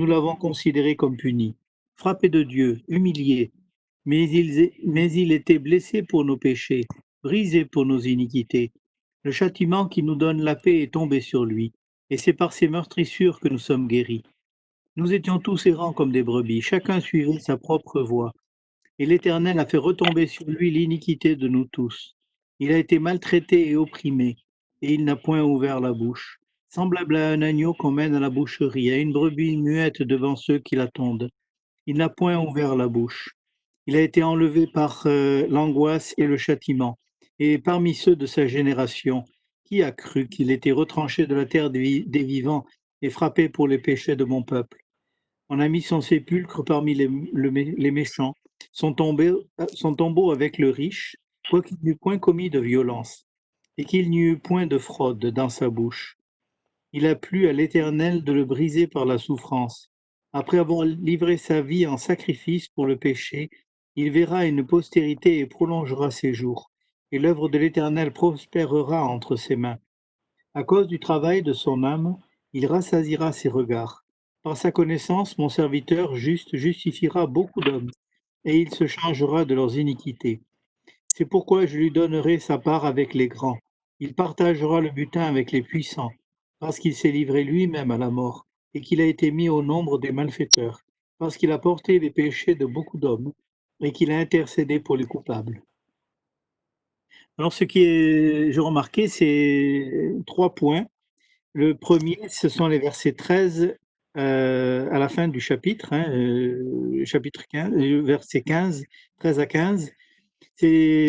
Nous l'avons considéré comme puni, frappé de Dieu, humilié, mais il était blessé pour nos péchés, brisé pour nos iniquités. Le châtiment qui nous donne la paix est tombé sur lui, et c'est par ses meurtrissures que nous sommes guéris. Nous étions tous errants comme des brebis, chacun suivait sa propre voie, et l'Éternel a fait retomber sur lui l'iniquité de nous tous. Il a été maltraité et opprimé, et il n'a point ouvert la bouche. Semblable à un agneau qu'on mène à la boucherie, à une brebis muette devant ceux qui l'attendent. Il n'a point ouvert la bouche. Il a été enlevé par l'angoisse et le châtiment. Et parmi ceux de sa génération, qui a cru qu'il était retranché de la terre des vivants et frappé pour les péchés de mon peuple? On a mis son sépulcre parmi les méchants, son tombeau avec le riche, quoiqu'il n'eût point commis de violence, et qu'il n'y eut point de fraude dans sa bouche. Il a plu à l'Éternel de le briser par la souffrance. Après avoir livré sa vie en sacrifice pour le péché, il verra une postérité et prolongera ses jours, et l'œuvre de l'Éternel prospérera entre ses mains. À cause du travail de son âme, il rassasiera ses regards. Par sa connaissance, mon serviteur juste justifiera beaucoup d'hommes, et il se chargera de leurs iniquités. C'est pourquoi je lui donnerai sa part avec les grands. Il partagera le butin avec les puissants, parce qu'il s'est livré lui-même à la mort, et qu'il a été mis au nombre des malfaiteurs, parce qu'il a porté les péchés de beaucoup d'hommes, et qu'il a intercédé pour les coupables. Alors ce qui est, je remarquais, c'est 3 points. Le premier, ce sont les versets 13 à la fin du chapitre, hein, chapitre 15, verset 15, 13 à 15. C'est,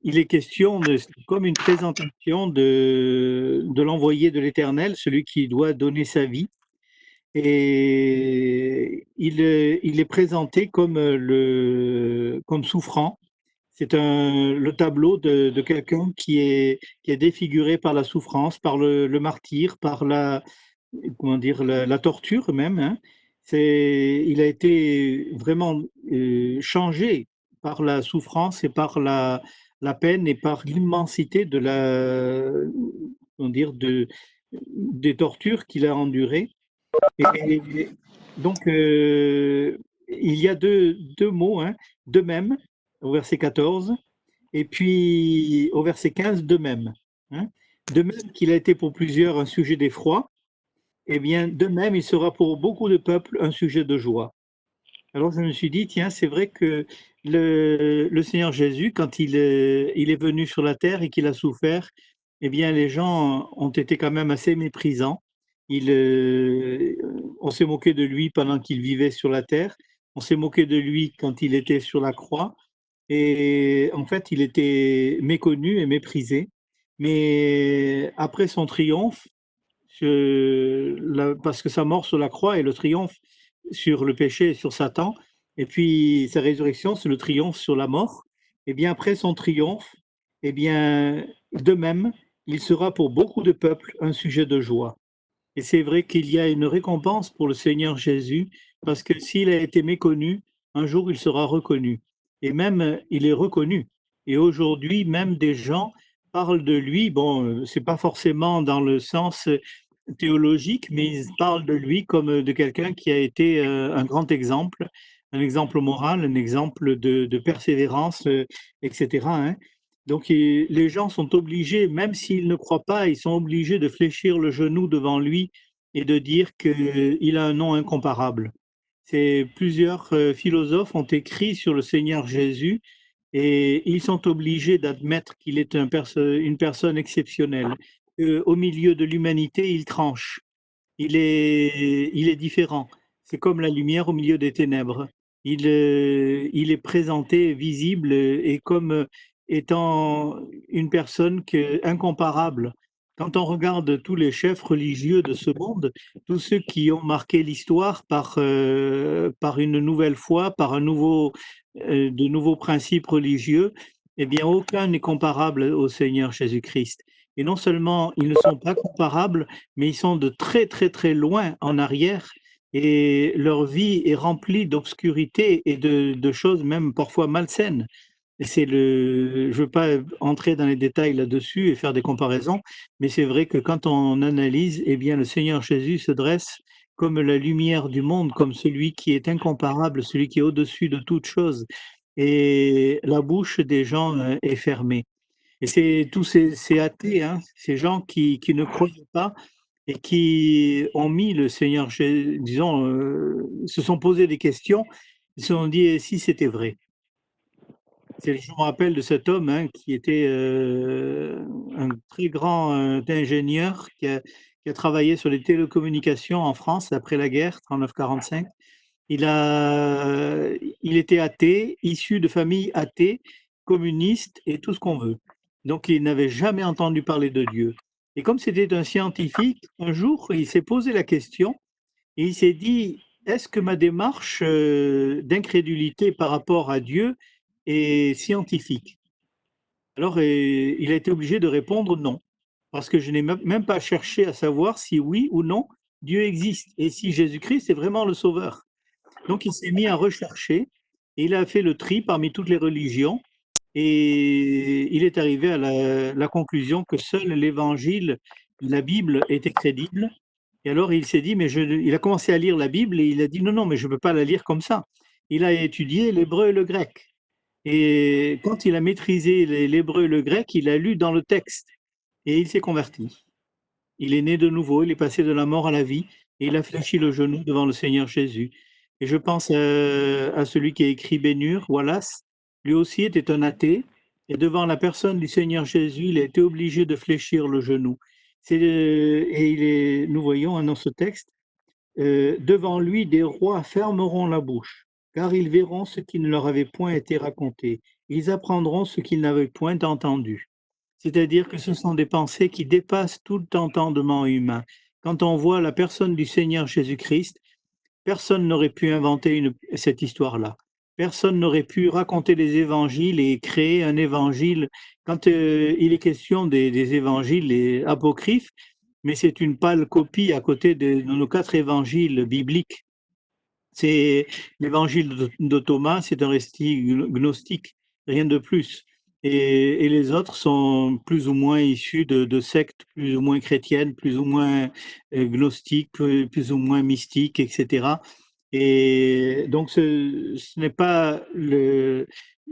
il est question de, c'est comme une présentation de l'envoyé de l'Éternel, celui qui doit donner sa vie. Et il est présenté comme, comme souffrant. C'est le tableau de quelqu'un qui est défiguré par la souffrance, par le martyre, par comment dire, la torture même, hein. Il a été vraiment changé par la souffrance et par la peine et par l'immensité comment dire, des tortures qu'il a endurées. Et donc, il y a deux mots, hein, de même, au verset 14, et puis au verset 15, de même. Hein. De même qu'il a été pour plusieurs un sujet d'effroi, eh bien, de même, il sera pour beaucoup de peuples un sujet de joie. Alors, je me suis dit, tiens, c'est vrai que le Seigneur Jésus, quand il est venu sur la terre et qu'il a souffert, eh bien, les gens ont été quand même assez méprisants. Il, on s'est moqué de lui pendant qu'il vivait sur la terre. On s'est moqué de lui quand il était sur la croix. Et en fait, il était méconnu et méprisé. Mais après son triomphe, parce que sa mort sur la croix est le triomphe sur le péché et sur Satan, et puis sa résurrection, c'est le triomphe sur la mort. Et bien après son triomphe, et bien de même, il sera pour beaucoup de peuples un sujet de joie. Et c'est vrai qu'il y a une récompense pour le Seigneur Jésus, parce que s'il a été méconnu, un jour il sera reconnu. Et même, il est reconnu. Et aujourd'hui, même des gens parlent de lui. Bon, c'est pas forcément dans le sens théologique, mais ils parlent de lui comme de quelqu'un qui a été un grand exemple, un exemple moral, un exemple de persévérance, etc., hein. Donc, les gens sont obligés, même s'ils ne croient pas, ils sont obligés de fléchir le genou devant lui et de dire qu'il a un nom incomparable. Plusieurs philosophes ont écrit sur le Seigneur Jésus et ils sont obligés d'admettre qu'il est une personne exceptionnelle. Au milieu de l'humanité, il tranche. Il est différent. C'est comme la lumière au milieu des ténèbres. Il est présenté, visible et comme étant une personne incomparable. Quand on regarde tous les chefs religieux de ce monde, tous ceux qui ont marqué l'histoire par une nouvelle foi, par de nouveaux principes religieux, eh bien, aucun n'est comparable au Seigneur Jésus-Christ. Et non seulement ils ne sont pas comparables, mais ils sont de très très très loin en arrière et leur vie est remplie d'obscurité et de choses même parfois malsaines. Et je ne veux pas entrer dans les détails là-dessus et faire des comparaisons, mais c'est vrai que quand on analyse, eh bien, le Seigneur Jésus se dresse comme la lumière du monde, comme celui qui est incomparable, celui qui est au-dessus de toute chose. Et la bouche des gens est fermée. Et c'est tous ces athées, hein, ces gens qui ne croyaient pas et qui ont mis le Seigneur, disons, se sont posés des questions, ils se sont dit: «Et si c'était vrai?» Je me rappelle de cet homme, hein, qui était un très grand ingénieur qui a travaillé sur les télécommunications en France après la guerre 39-45. Il était athée, issu de famille athée, communiste et tout ce qu'on veut. Donc il n'avait jamais entendu parler de Dieu. Et comme c'était un scientifique, un jour, il s'est posé la question et il s'est dit: «Est-ce que ma démarche, d'incrédulité par rapport à Dieu est scientifique?» Alors, il a été obligé de répondre: «Non», parce que je n'ai même pas cherché à savoir si oui ou non Dieu existe et si Jésus-Christ est vraiment le sauveur. Donc il s'est mis à rechercher et il a fait le tri parmi toutes les religions et il est arrivé à la conclusion que seul l'Évangile, la Bible était crédible. Et alors il s'est dit: «Mais il a commencé à lire la Bible et il a dit: «Non, non, mais je ne peux pas la lire comme ça». Il a étudié l'hébreu et le grec et quand il a maîtrisé l'hébreu et le grec, il a lu dans le texte et il s'est converti. Il est né de nouveau, il est passé de la mort à la vie et il a fléchi le genou devant le Seigneur Jésus. Et je pense à celui qui a écrit Ben-Hur, Wallace. Lui aussi était un athée et devant la personne du Seigneur Jésus, il a été obligé de fléchir le genou. Nous voyons dans ce texte, devant lui, des rois fermeront la bouche, car ils verront ce qui ne leur avait point été raconté. Ils apprendront ce qu'ils n'avaient point entendu. C'est-à-dire que ce sont des pensées qui dépassent tout entendement humain. Quand on voit la personne du Seigneur Jésus-Christ, personne n'aurait pu inventer cette histoire-là. Personne n'aurait pu raconter les évangiles et créer un évangile. Quand il est question des évangiles les apocryphes, mais c'est une pâle copie à côté de nos 4 évangiles bibliques. C'est l'évangile de Thomas, c'est un récit gnostique, rien de plus. Et les autres sont plus ou moins issus de sectes plus ou moins chrétiennes, plus ou moins gnostiques, plus ou moins mystiques, etc. Et donc ce n'est pas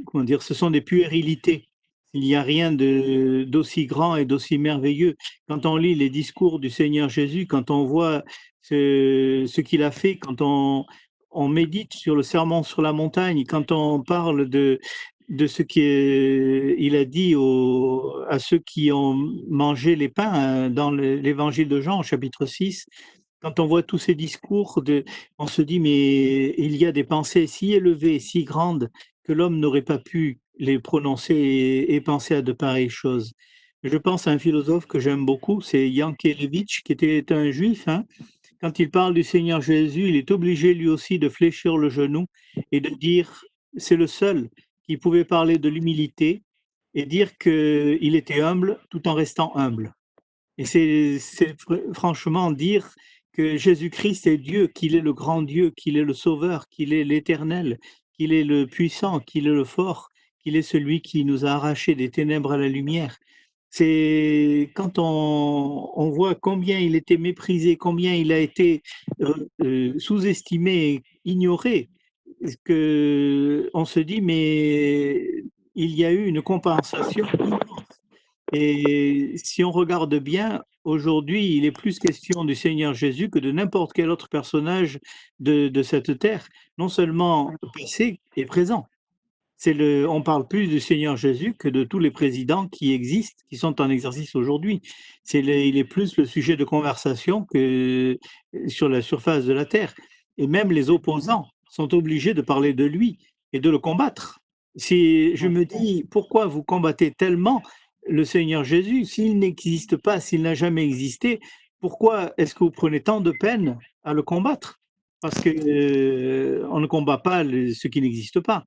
comment dire, ce sont des puérilités. Il n'y a rien d'aussi grand et d'aussi merveilleux. Quand on lit les discours du Seigneur Jésus, quand on voit ce qu'il a fait, quand on médite sur le sermon sur la montagne, quand on parle de ce qu'il a dit à ceux qui ont mangé les pains hein, dans l'évangile de Jean, au chapitre 6, quand on voit tous ces discours, on se dit, mais il y a des pensées si élevées, si grandes, que l'homme n'aurait pas pu les prononcer et penser à de pareilles choses. Je pense à un philosophe que j'aime beaucoup, c'est Yankelevitch, qui était un juif, hein, quand il parle du Seigneur Jésus, il est obligé lui aussi de fléchir le genou et de dire, c'est le seul qui pouvait parler de l'humilité et dire qu'il était humble tout en restant humble. Et c'est franchement dire que Jésus-Christ est Dieu, qu'il est le grand Dieu, qu'il est le Sauveur, qu'il est l'Éternel, qu'il est le puissant, qu'il est le fort, qu'il est celui qui nous a arrachés des ténèbres à la lumière. C'est quand on voit combien il était méprisé, combien il a été sous-estimé, ignoré, que on se dit mais il y a eu une compensation immense. Et si on regarde bien, aujourd'hui, il est plus question du Seigneur Jésus que de n'importe quel autre personnage de cette terre, non seulement passé et présent. On parle plus du Seigneur Jésus que de tous les présidents qui existent, qui sont en exercice aujourd'hui. Il est plus le sujet de conversation que sur la surface de la terre. Et même les opposants sont obligés de parler de lui et de le combattre. Si je me dis, pourquoi vous combattez tellement le Seigneur Jésus s'il n'existe pas, s'il n'a jamais existé, pourquoi est-ce que vous prenez tant de peine à le combattre? Parce que on ne combat pas ce qui n'existe pas.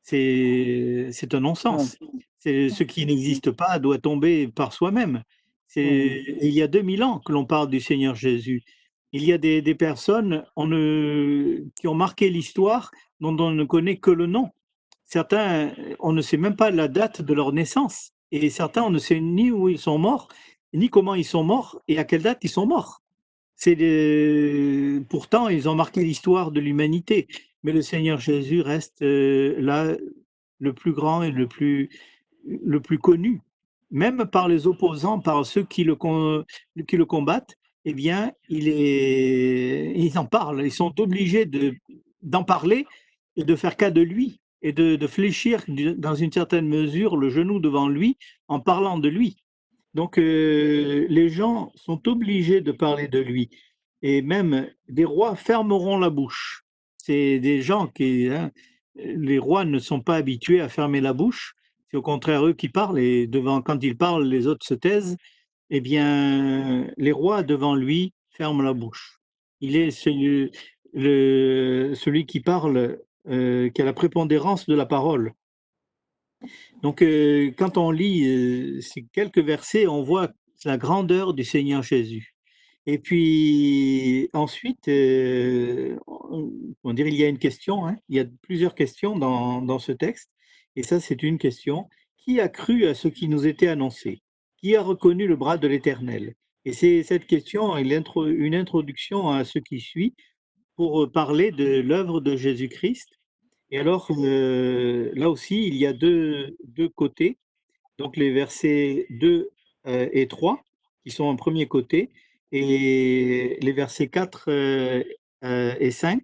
C'est un Ouais. non-sens. Ce qui n'existe pas doit tomber par soi-même. Mhm. Il y a 2000 ans que l'on parle du Seigneur Jésus. Il y a des personnes qui ont marqué l'histoire dont on ne connaît que le nom. Certains, on ne sait même pas la date de leur naissance et certains, on ne sait ni où ils sont morts, ni comment ils sont morts et à quelle date ils sont morts. Pourtant, ils ont marqué l'histoire de l'humanité, mais le Seigneur Jésus reste là le plus grand et le plus connu. Même par les opposants, par ceux qui le combattent, eh bien, ils en parlent. Ils sont obligés d'en parler et de faire cas de lui et de fléchir dans une certaine mesure le genou devant lui en parlant de lui. Donc, les gens sont obligés de parler de lui et même des rois fermeront la bouche. C'est des gens qui, hein, les rois ne sont pas habitués à fermer la bouche. C'est au contraire eux qui parlent et quand ils parlent, les autres se taisent. Eh bien, les rois devant lui ferment la bouche. Il est celui qui parle, qui a la prépondérance de la parole. Donc, quand on lit ces quelques versets, on voit la grandeur du Seigneur Jésus. Et puis ensuite, on dirait il y a une question, hein, il y a plusieurs questions dans ce texte. Et ça, c'est une question. Qui a cru à ce qui nous était annoncé? Qui a reconnu le bras de l'Éternel? Et c'est cette question est une introduction à ce qui suit pour parler de l'œuvre de Jésus-Christ. Et alors, là aussi, il y a deux côtés. Donc les versets 2 et 3 qui sont en premier côté et les versets 4 et 5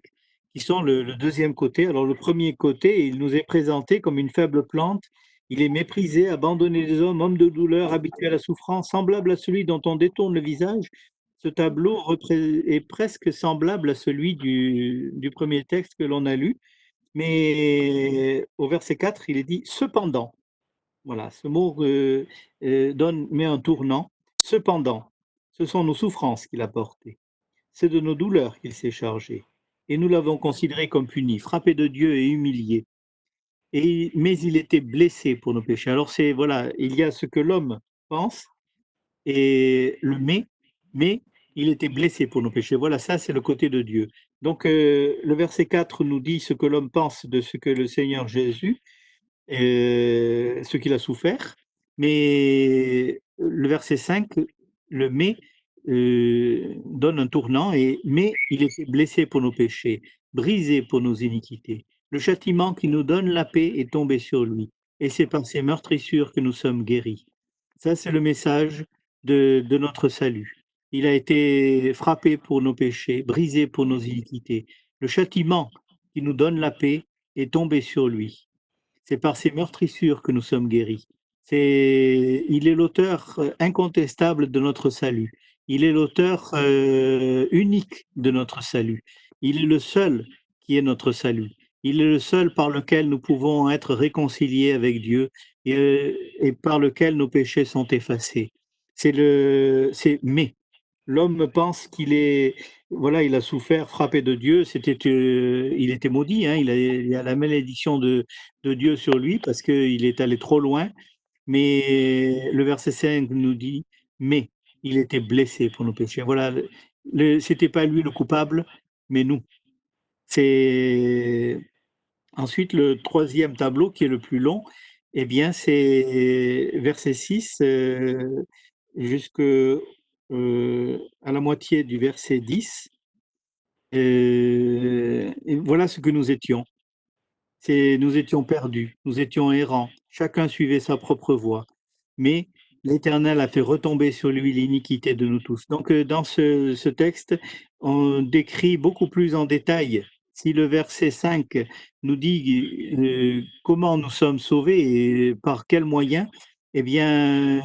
qui sont le deuxième côté. Alors le premier côté, il nous est présenté comme une faible plante. Il est méprisé, abandonné des hommes, homme de douleur, habitué à la souffrance, semblable à celui dont on détourne le visage. Ce tableau est presque semblable à celui du premier texte que l'on a lu, mais au verset 4, il est dit: «Cependant». Voilà, ce mot, met un tournant. Cependant, ce sont nos souffrances qu'il a portées, c'est de nos douleurs qu'il s'est chargé et nous l'avons considéré comme puni, frappé de Dieu et humilié mais il était blessé pour nos péchés. Alors c'est voilà, il y a ce que l'homme pense et le mais il était blessé pour nos péchés. Voilà, ça c'est le côté de Dieu. Donc le verset 4 nous dit ce que l'homme pense de ce que le Seigneur Jésus ce qu'il a souffert. Mais le verset 5, le «mais» donne un tournant «mais il était blessé pour nos péchés, brisé pour nos iniquités. Le châtiment qui nous donne la paix est tombé sur lui, et c'est par ses meurtrissures que nous sommes guéris». Ça, c'est le message de notre salut. Il a été frappé pour nos péchés, brisé pour nos iniquités. Le châtiment qui nous donne la paix est tombé sur lui. C'est par ses meurtrissures que nous sommes guéris. Il est l'auteur incontestable de notre salut. Il est l'auteur unique de notre salut. Il est le seul qui est notre salut. Il est le seul par lequel nous pouvons être réconciliés avec Dieu et par lequel nos péchés sont effacés. Mais l'homme pense qu'il est, voilà, il a souffert, frappé de Dieu. Il était maudit, hein, il a la malédiction de Dieu sur lui parce qu'il est allé trop loin. Mais le verset 5 nous dit, mais il était blessé pour nos péchés. Voilà, c'était pas lui le coupable, mais nous. C'est ensuite le troisième tableau qui est le plus long. Eh bien, c'est verset 6 jusque à la moitié du verset 10. Et voilà ce que nous étions. Nous étions perdus, nous étions errants, chacun suivait sa propre voie. Mais l'Éternel a fait retomber sur lui l'iniquité de nous tous. Donc, dans ce texte, on décrit beaucoup plus en détail. Si le verset 5 nous dit comment nous sommes sauvés et par quels moyens, eh bien,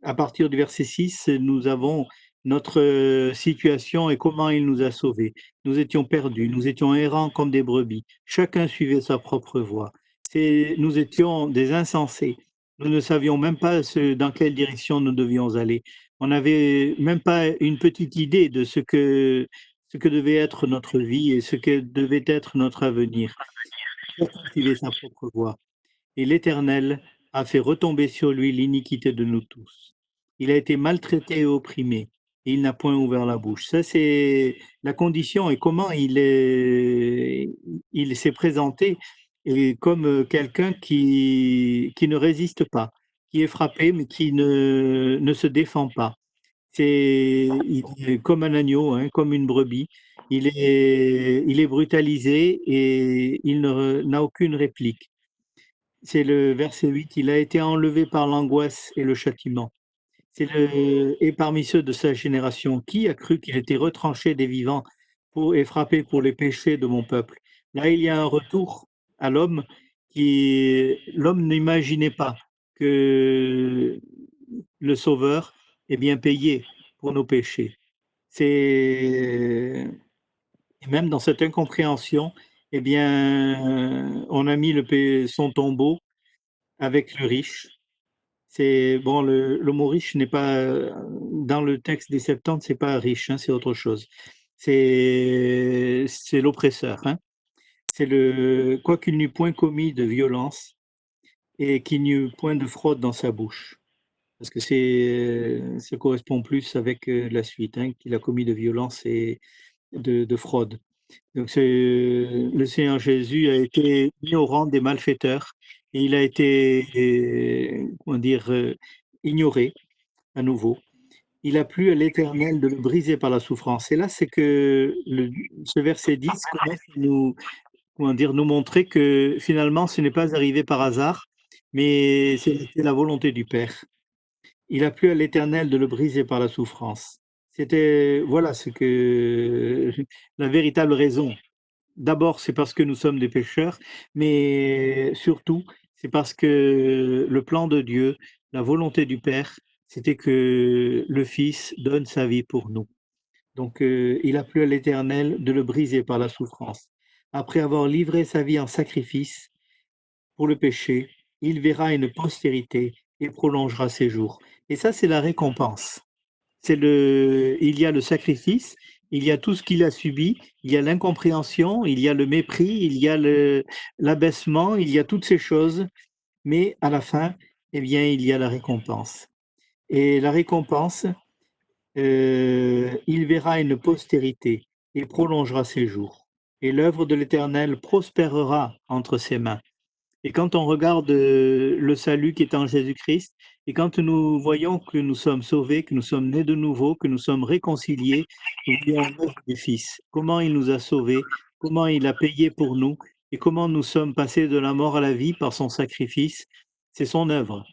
à partir du verset 6, nous avons notre situation et comment il nous a sauvés. Nous étions perdus, nous étions errants comme des brebis. Chacun suivait sa propre voie. Nous étions des insensés. Nous ne savions même pas dans quelle direction nous devions aller. On n'avait même pas une petite idée de ce que devait être notre vie et ce que devait être notre avenir. Chacun suivait sa propre voie et l'Éternel a fait retomber sur lui l'iniquité de nous tous. Il a été maltraité et opprimé, et il n'a point ouvert la bouche. Ça, c'est la condition et comment il s'est présenté et comme quelqu'un qui ne résiste pas, qui est frappé, mais qui ne se défend pas. Il est comme un agneau, hein, comme une brebis. Il est brutalisé et n'a aucune réplique. C'est le verset 8. Il a été enlevé par l'angoisse et le châtiment. Et parmi ceux de sa génération, qui a cru qu'il était retranché des vivants et frappé pour les péchés de mon peuple? Là, il y a un retour à l'homme l'homme n'imaginait pas que le Sauveur est bien payé pour nos péchés. Et même dans cette incompréhension, eh bien, on a mis son tombeau avec le riche. C'est bon, le mot riche n'est pas dans le texte des Septante, c'est pas riche, hein, c'est autre chose. C'est l'oppresseur, hein. C'est le quoiqu'il n'eût point commis de violence et qu'il n'y eut point de fraude dans sa bouche. Parce que ça correspond plus avec la suite, hein, qu'il a commis de violence et de fraude. Donc le Seigneur Jésus a été mis au rang des malfaiteurs et il a été, comment dire, ignoré à nouveau. Il a plu à l'Éternel de le briser par la souffrance. Et là, c'est que ce verset 10 commence à nous montrer que finalement, ce n'est pas arrivé par hasard, mais c'était la volonté du Père. Il a plu à l'Éternel de le briser par la souffrance. Voilà ce que la véritable raison. D'abord, c'est parce que nous sommes des pécheurs, mais surtout, c'est parce que le plan de Dieu, la volonté du Père, c'était que le Fils donne sa vie pour nous. Donc, il a plu à l'Éternel de le briser par la souffrance. Après avoir livré sa vie en sacrifice pour le péché, il verra une postérité et prolongera ses jours. Et ça, c'est la récompense. Il y a le sacrifice, il y a tout ce qu'il a subi, il y a l'incompréhension, il y a le mépris, il y a l'abaissement, il y a toutes ces choses, mais à la fin, eh bien, il y a la récompense. Et la récompense, il verra une postérité et prolongera ses jours. Et l'œuvre de l'Éternel prospérera entre ses mains. Et quand on regarde le salut qui est en Jésus-Christ, et quand nous voyons que nous sommes sauvés, que nous sommes nés de nouveau, que nous sommes réconciliés, nous voyons l'œuvre du Fils, comment il nous a sauvés, comment il a payé pour nous, et comment nous sommes passés de la mort à la vie par son sacrifice. C'est son œuvre,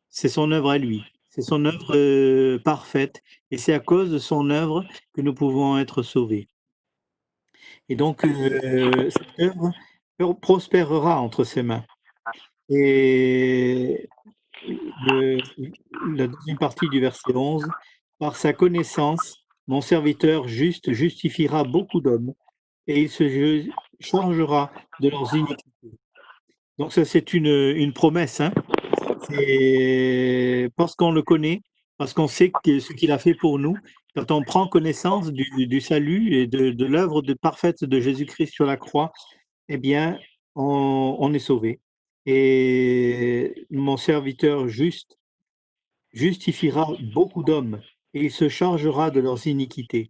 c'est son œuvre à lui, c'est son œuvre parfaite, et c'est à cause de son œuvre que nous pouvons être sauvés. Et donc, cette œuvre prospérera entre ses mains. Et la deuxième partie du verset 11, par sa connaissance, mon serviteur juste justifiera beaucoup d'hommes et il se chargera de leurs iniquités. Donc ça, c'est une promesse, hein. C'est parce qu'on le connaît, parce qu'on sait ce qu'il a fait pour nous, quand on prend connaissance du salut et de l'œuvre parfaite de Jésus-Christ sur la croix, eh bien, on est sauvé. Et mon serviteur juste justifiera beaucoup d'hommes et il se chargera de leurs iniquités.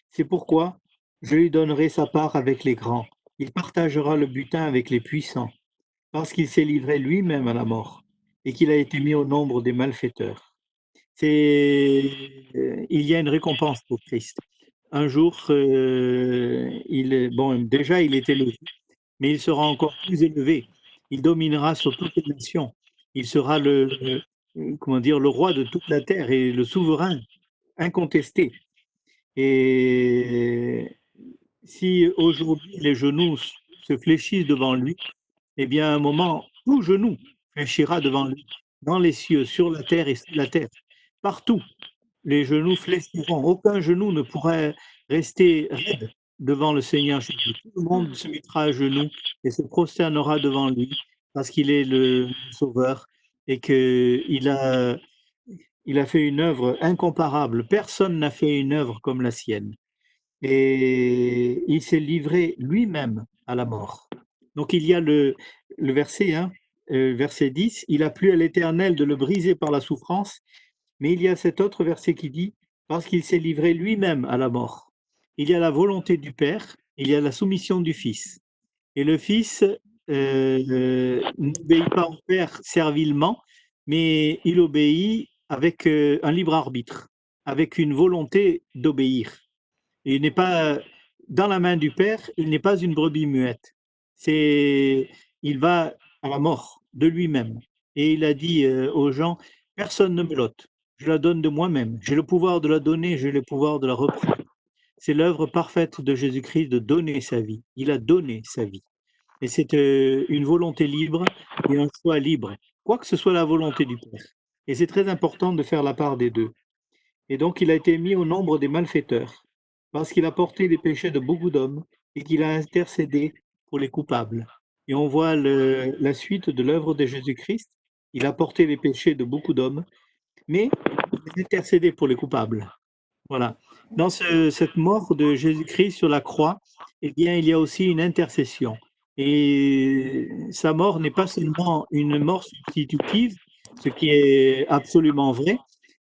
C'est pourquoi je lui donnerai sa part avec les grands. Il partagera le butin avec les puissants, parce qu'il s'est livré lui-même à la mort et qu'il a été mis au nombre des malfaiteurs. Il y a une récompense pour Christ. Un jour, déjà il est élevé, mais il sera encore plus élevé. Il dominera sur toutes les nations. Il sera comment dire, le roi de toute la terre et le souverain incontesté. Et si aujourd'hui les genoux se fléchissent devant lui, eh bien à un moment, tout genou fléchira devant lui, dans les cieux, sur la terre et sous la terre, partout. Les genoux fléchiront. Aucun genou ne pourra rester raide devant le Seigneur Jésus. Tout le monde se mettra à genoux et se prosternera devant lui parce qu'il est le Sauveur et qu'il il a fait une œuvre incomparable. Personne n'a fait une œuvre comme la sienne. Et il s'est livré lui-même à la mort. Donc il y a le verset, hein, verset 10, il a plu à l'Éternel de le briser par la souffrance, mais il y a cet autre verset qui dit, parce qu'il s'est livré lui-même à la mort. Il y a la volonté du Père, il y a la soumission du Fils. Et le Fils n'obéit pas au Père servilement, mais il obéit avec un libre arbitre. avec une volonté d'obéir. Il n'est pas dans la main du Père, il n'est pas une brebis muette. Il va à la mort de lui-même. Et il a dit aux gens, personne ne me l'ôte, je la donne de moi-même. J'ai le pouvoir de la donner, j'ai le pouvoir de la reprendre. C'est l'œuvre parfaite de Jésus-Christ de donner sa vie. Il a donné sa vie. Et c'est une volonté libre et un choix libre, quoi que ce soit la volonté du Père. Et c'est très important de faire la part des deux. Et donc il a été mis au nombre des malfaiteurs, parce qu'il a porté les péchés de beaucoup d'hommes et qu'il a intercédé pour les coupables. Et on voit la suite de l'œuvre de Jésus-Christ. Il a porté les péchés de beaucoup d'hommes, mais il a intercédé pour les coupables. Voilà. Dans cette mort de Jésus-Christ sur la croix, eh bien, il y a aussi une intercession. Et sa mort n'est pas seulement une mort substitutive, ce qui est absolument vrai,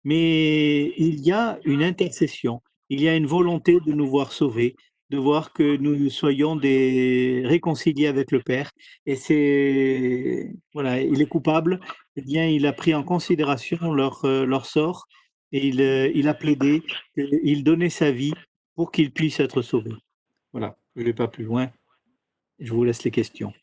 mais il y a une intercession. Il y a une volonté de nous voir sauvés, de voir que nous soyons réconciliés avec le Père. Et voilà, il est coupable, eh bien, il a pris en considération leur sort et il a plaidé qu'il donnait sa vie pour qu'il puisse être sauvé. Voilà, je ne vais pas plus loin. Je vous laisse les questions.